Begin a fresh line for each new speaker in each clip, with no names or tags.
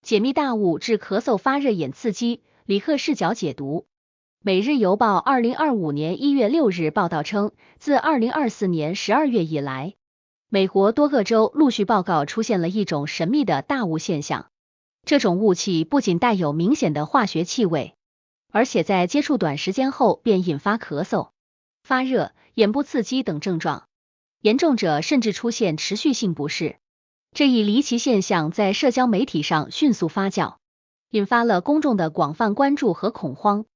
解密大雾致咳嗽发热眼刺激，李贺视角解读。每日邮报2025年1月6日报道称，自2024年12月以来，美国多个州陆续报告出现了一种神秘的大雾现象。这种雾气不仅带有明显的化学气味，而且在接触短时间后便引发咳嗽、发热、眼部刺激等症状，严重者甚至出现持续性不适。这一离奇现象在社交媒体上迅速发酵，引发了公众的广泛关注和恐慌。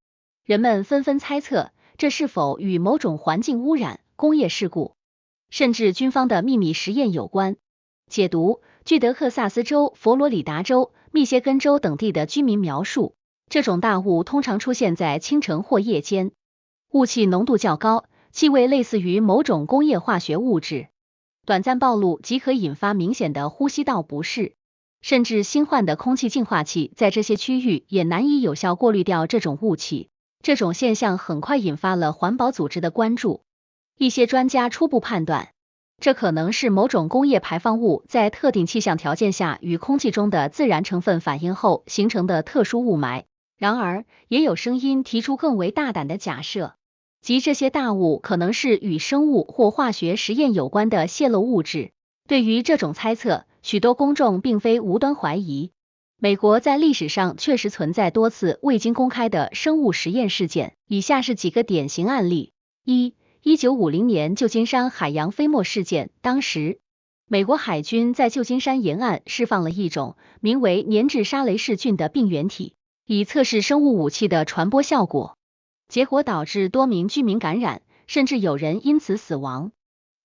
人们纷纷猜测，这是否与某种环境污染、工业事故，甚至军方的秘密实验有关。解读：据德克萨斯州、佛罗里达州、密歇根州等地的居民描述，这种大雾通常出现在清晨或夜间，雾气浓度较高，气味类似于某种工业化学物质，短暂暴露即可引发明显的呼吸道不适，甚至新换的空气净化器在这些区域也难以有效过滤掉这种雾气。这种现象很快引发了环保组织的关注。一些专家初步判断，这可能是某种工业排放物在特定气象条件下与空气中的自然成分反应后形成的特殊雾霾。然而，也有声音提出更为大胆的假设，即这些大雾可能是与生物或化学实验有关的泄漏物质。对于这种猜测，许多公众并非无端怀疑。美国在历史上确实存在多次未经公开的生物实验事件，以下是几个典型案例。1950年旧金山海洋飞沫事件，当时美国海军在旧金山沿岸释放了一种名为粘质沙雷氏菌的病原体，以测试生物武器的传播效果，结果导致多名居民感染，甚至有人因此死亡。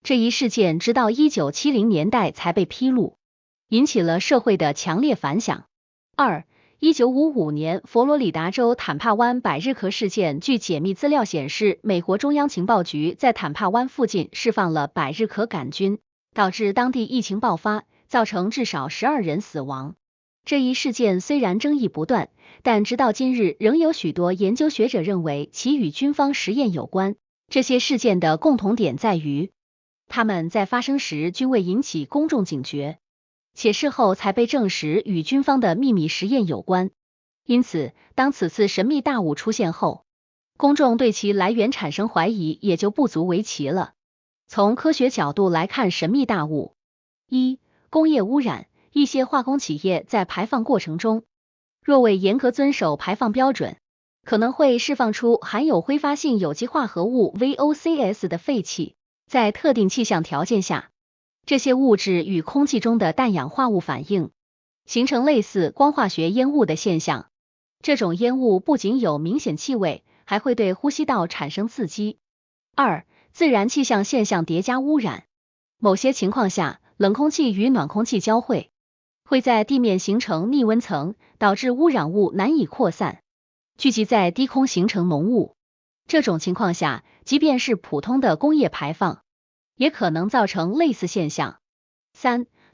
这一事件直到1970年代才被披露，引起了社会的强烈反响。1955年佛罗里达州坦帕湾百日咳事件，据解密资料显示，美国中央情报局在坦帕湾附近释放了百日咳杆菌，导致当地疫情爆发，造成至少12人死亡。这一事件虽然争议不断，但直到今日仍有许多研究学者认为其与军方实验有关。这些事件的共同点在于，它们在发生时均未引起公众警觉，且事后才被证实与军方的秘密实验有关。因此，当此次神秘大雾出现后，公众对其来源产生怀疑也就不足为奇了。从科学角度来看神秘大雾。工业污染。一些化工企业在排放过程中，若未严格遵守排放标准，可能会释放出含有挥发性有机化合物 VOCs 的废气。在特定气象条件下，这些物质与空气中的氮氧化物反应，形成类似光化学烟雾的现象。这种烟雾不仅有明显气味，还会对呼吸道产生刺激。自然气象现象叠加污染。某些情况下，冷空气与暖空气交汇，会在地面形成逆温层，导致污染物难以扩散，聚集在低空形成浓雾。这种情况下，即便是普通的工业排放，也可能造成类似现象。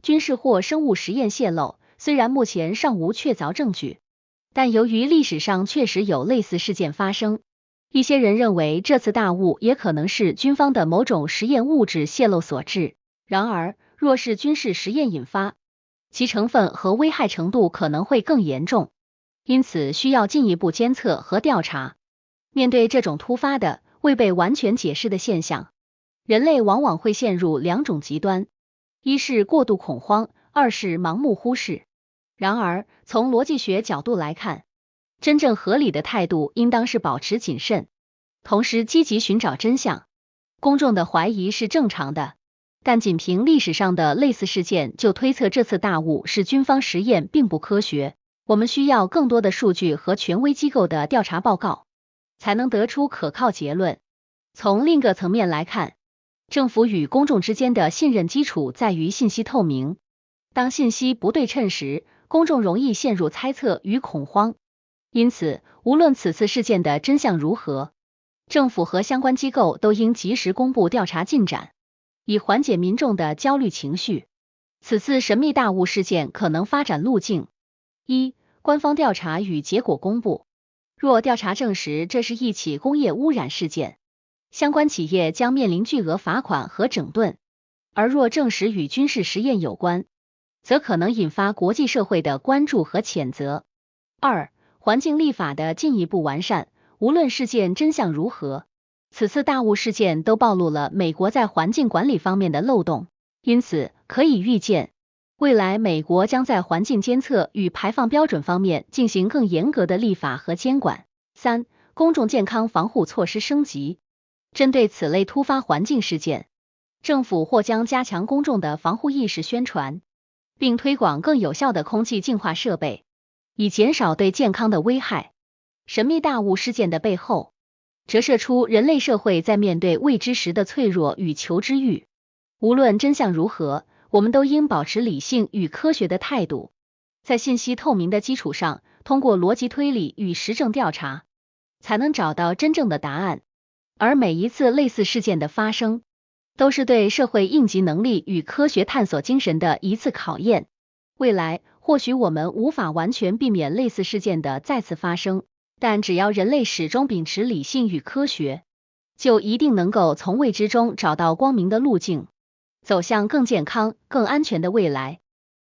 军事或生物实验泄漏。虽然目前尚无确凿证据，但由于历史上确实有类似事件发生，一些人认为这次大雾也可能是军方的某种实验物质泄漏所致。然而，若是军事实验引发，其成分和危害程度可能会更严重，因此需要进一步监测和调查。面对这种突发的、未被完全解释的现象，人类往往会陷入两种极端：一是过度恐慌，二是盲目忽视。然而，从逻辑学角度来看，真正合理的态度应当是保持谨慎，同时积极寻找真相。公众的怀疑是正常的，但仅凭历史上的类似事件就推测这次大雾是军方实验并不科学。我们需要更多的数据和权威机构的调查报告，才能得出可靠结论。从另一个层面来看，政府与公众之间的信任基础在于信息透明。当信息不对称时，公众容易陷入猜测与恐慌。因此，无论此次事件的真相如何，政府和相关机构都应及时公布调查进展，以缓解民众的焦虑情绪。此次神秘大雾事件可能发展路径：官方调查与结果公布。若调查证实这是一起工业污染事件，相关企业将面临巨额罚款和整顿；而若证实与军事实验有关，则可能引发国际社会的关注和谴责。2、环境立法的进一步完善。无论事件真相如何，此次大雾事件都暴露了美国在环境管理方面的漏洞，因此可以预见，未来美国将在环境监测与排放标准方面进行更严格的立法和监管。3、公众健康防护措施升级。针对此类突发环境事件，政府或将加强公众的防护意识宣传，并推广更有效的空气净化设备，以减少对健康的危害。神秘大雾事件的背后，折射出人类社会在面对未知时的脆弱与求知欲。无论真相如何，我们都应保持理性与科学的态度，在信息透明的基础上，通过逻辑推理与实证调查，才能找到真正的答案。而每一次类似事件的发生，都是对社会应急能力与科学探索精神的一次考验。未来，或许我们无法完全避免类似事件的再次发生，但只要人类始终秉持理性与科学，就一定能够从未知中找到光明的路径，走向更健康、更安全的未来。